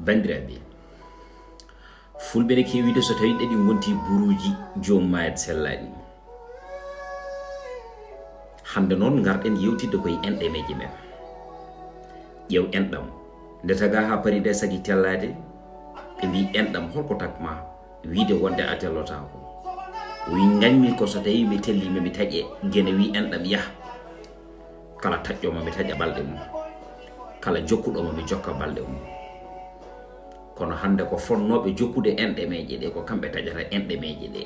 bandiraɓe fulɓe ne kewiide so tawi ɗeɗi gonti buruji joom mayat sellaɗi. hande noon garɗen yewtidde koye enɗemeji men. ƴeew enɗam nde taga ha pari de sagi tellade ɓe mbi enɗam holko takma wiide wonde a tellotako. wi gañmi ko so tawi mi tellimi mi taƴe guene wi enɗam yaha kala taƴƴoma mi taƴa balɗe mum, kala jokkuɗoma mi jokka balɗe mum. kono hande ko fonnoɓe jokkude enɗemeje ɗe ko kamɓe taƴata enɗemeje ɗe.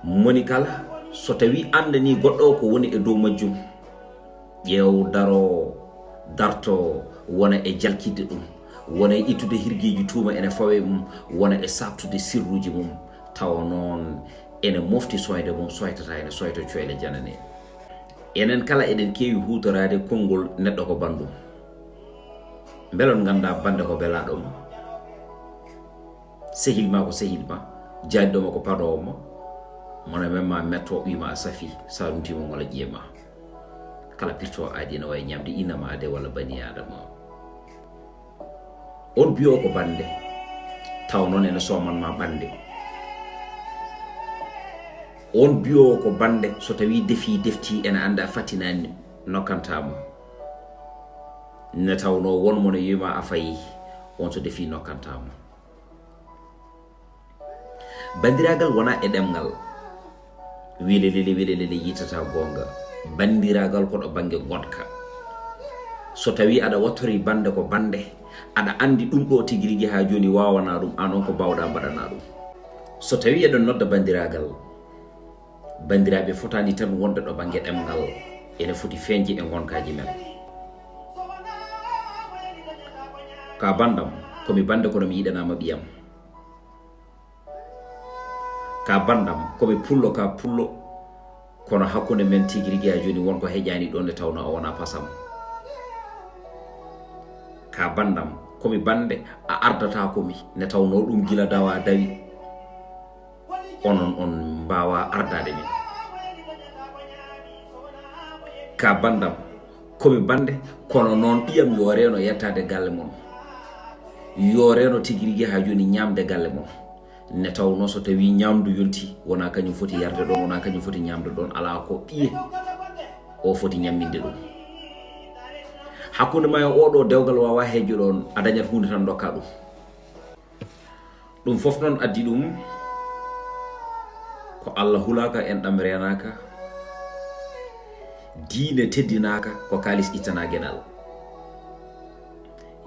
moni kala so tawi andani goɗɗo ko woni e dow majjum, ƴeew darto wona e jalkidde ɗum, wona e ittude hirgiji tuuma ene fawe mum, wona e sabtude sirruji mum, tawa noon ene mofti soyde mum soytata ene soyto coyle janane. enen kala eɗen kewi hutorade konngol neɗɗo ko bandum. belon ganda bande ko belaɗo ma, sehil ma ko sehil ma, jaadiɗoma ko paɗowo ma, mona memma metto wima a safi sa rumtima ngola ƴeema. kala pirto aadi ne wawi ñamde innama ade walla bani adama. on biyo ko bande taw noon ene somanma bande. on biyo ko bande so tawi defti ene anda fattinani nokkantama, ne tawno wonmo no yima a fayi on so defi nokkantama. bandiragal wona e ɗemgal welelele yitata gonga. bandiragal ko ɗo banggue gotka. so tawi aɗa wattori bande ko bande, aɗa andi ɗum ɗo tigui rigui ha joni wawana ɗum, anon ko bawɗa mbaɗana ɗum. so tawi eɗen nodda bandiragal, bandiraɓe fotani tan wonde ɗo banggue ɗemgal, ene foti feñje e gonkaji men. ka bandam komi bande kono mi yiɗanama ɓiyam. ka bandam komi pullo ka pullo kono hakkude men tigui rigui ha joni wonko heƴani ɗon nde tawno o wona pasam. ka bandam komi bande a ardata komi ne tawno ɗum gila dawa dawi, onon on mbawa ardade min. ka bandam komi bande kono noon ɓiyam yo reno yettade galle mon, yo reno tigui rigui ha joni ñamde galle mon, ne tawno so tawi ñamdu yonti wona kañum foti yarde ɗon, wona kañum foti ñamde ɗon, ala ko ɓiye o foti ñamminde ɗum. hakkude ma e oɗo dewgal wawa heejo ɗon a dañat hunde tan dokka ɗum. ɗum foof noon addi ɗum ko Allah hulaka enɗam renaka, diine teddinaka, ko kalis ittana gueɗal.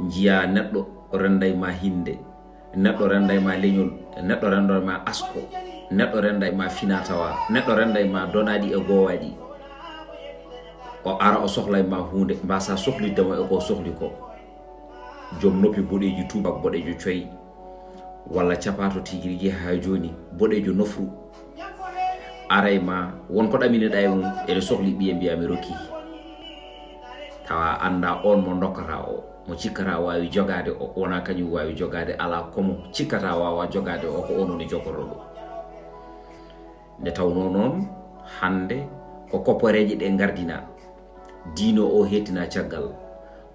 jiya neɗɗo renday ma hinde, neɗɗo renday ma leñol, neɗɗo renday ma asko, neɗɗo renday ma finatawa, neɗɗo renday ma donaɗi e gowaɗi, o ara o sohlay ma hunde mbasa sohliddemo e ko sohli ko. joom noppi boɗeji tubak boɗejo coyi, walla capato tigui rigui ha joni boɗejo nofru, aray ma wonko ɗamineɗa e mum ene sohli ɓiye mbiyami rokki, tawa anda on mo dokkata o, mo cikkata wawi jogade o wona kañum wawi jogade, ala komo cikkata wawa jogade o ko ononi jogoroɗo. nde tawno noon hande ko koppareje ɗe gardina, diino o hettina caggal.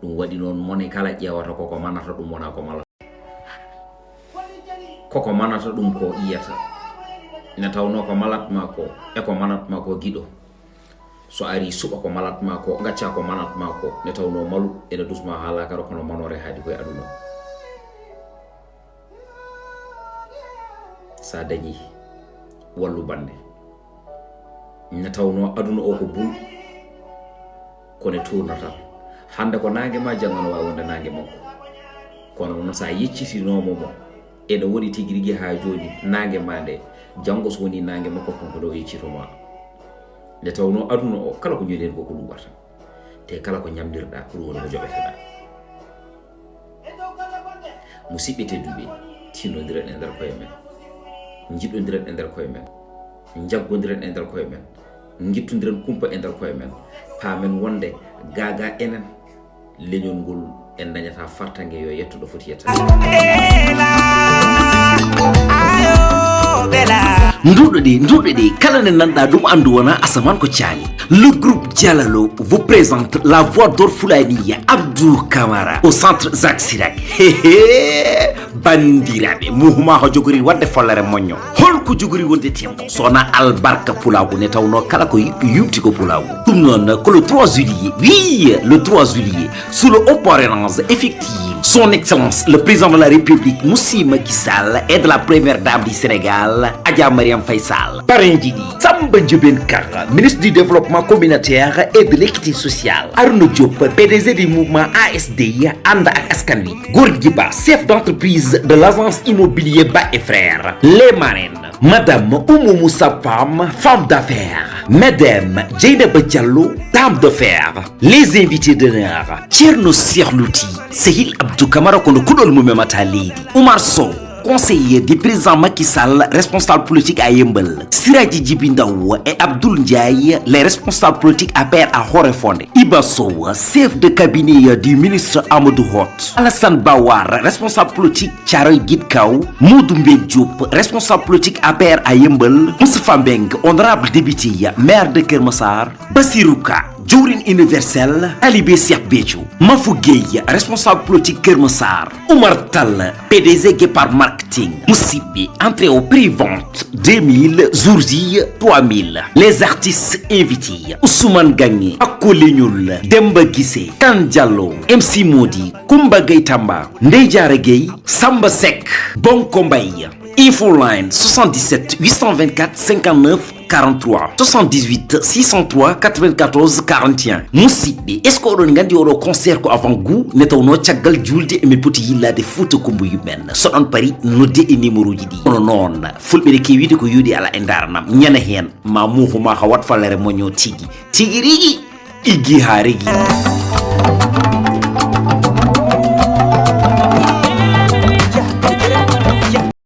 ɗum waɗi noon moni kala ƴewata koko manata ɗum wona ko malata, koko manata ɗum ko iyata. ne tawno ko malatma ko e ko manatma ko giɗo, so ari suɓa ko malatma ko, gacca ko manatma ko, ne tawno malu ene dusma halakara kono manore haadi koye aduna. sa dañi wallu bande, ne tawno aduna o ko bul kone tournata. hande ko nangue ma jangano wawi wonde nangue makko, kono noon sa yeccitinomo mo ene woni tigui rigui ha joni nangue ma nde, janggo so woni nangue makko konko ɗo yeccitoma. nde tawno aduna o kala ko joɗen koko luɓata, te kala ko ñamdirɗa ɗum woni ko joɓeteɗa. musidɓe tedduɓe, tinnodiren e nder koye men, jiɗɗodiren e nder koye men, jaggodiren e nder koye men, gittodiren kumpa e nder koye men, paamen wonde gaga enen leñol ngol en dañata fartangue yo yetto ɗo foti yettade. nduɗe kala ne nanɗa ɗum andu wona asaman ko caali. Le groupe Dialalo vous présente la voix d'Orfulaniya Abdou Camara au centre Jacques Chirac. Bandiraɓe muhuma ho jogori wadde follere moñño holko jogori wonde tembo sona albarka pulago ne tawno kala ko yumti ko pulago. Ɗum noon ko le 3 juillet, oui le 3 juillet, sous le haut parrainage effectif son excellence le président de la République Monsieur Macky Sall et de la première dame du Sénégal Adja Marième Faye Sall. Parrain ji di Samba Ndiobène Ka, ministre du développement communautaire et de l'équité sociale. Arnaud Diop, PDG du mouvement ASD ànd ak askan wi. Gorgui Ba, chef d'entreprise de l'agence immobilier Ba et Frères. Les marraines Madame Oumou Moussa Pam, femme d'affaires. Madame Dieynaba Diallo, dame de fer. Les invités d'honneur Thierno Cheikh Louti, Sehil Abdou Camara kono kuɗol mum memata leydi. Oumar Sow, conseiller du président Macky Sall, responsable politique à Yeumbeul. Siradji Djibi Ndaw et Abdoul Ndiaye, les responsables politiques APR à Oréfondé. Iba Sow, chef de cabinet du ministre Amadou Hott. Alassane Bawar, responsable politique Thiaroye Guidkaw. Modou Mbène Diop, responsable politique APR à Yeumbeul. Moustapha Mbeng, honorable député, maire de Keur Massar. Bassirou Ka, jawriñ universel. Talibé Cheikh Béthio. Mafou Gueye, responsable politique Keur Massar. Oumar Tall, PDG Guépard Marketing. Moussibi, entrée au prix-vente 2000, jours J 3000. Les artistes invités Ousmane Gagné, Akole Ñul, Demba Guissé, Kan Diallo, MC Modi, Koumba Gueye Tamba, Ndeye Diarra Gueye, Samba Seck, Bonko Mbaye. Infoline 77 824 59 43 78 603 94 41. Musidɓe est ce que oɗon gandi oɗo concert ko avant goût ne tawno caggal julde emin poti yillade Fouta Coumba yumen so ɗon pari nodde e numéro ji ɗi. Kono noon fulɓe ne kewide ko yuuɗi ala e darnam ñana hen ma muhuma ha wat fallere moño tigi rigui iggi ha rigui.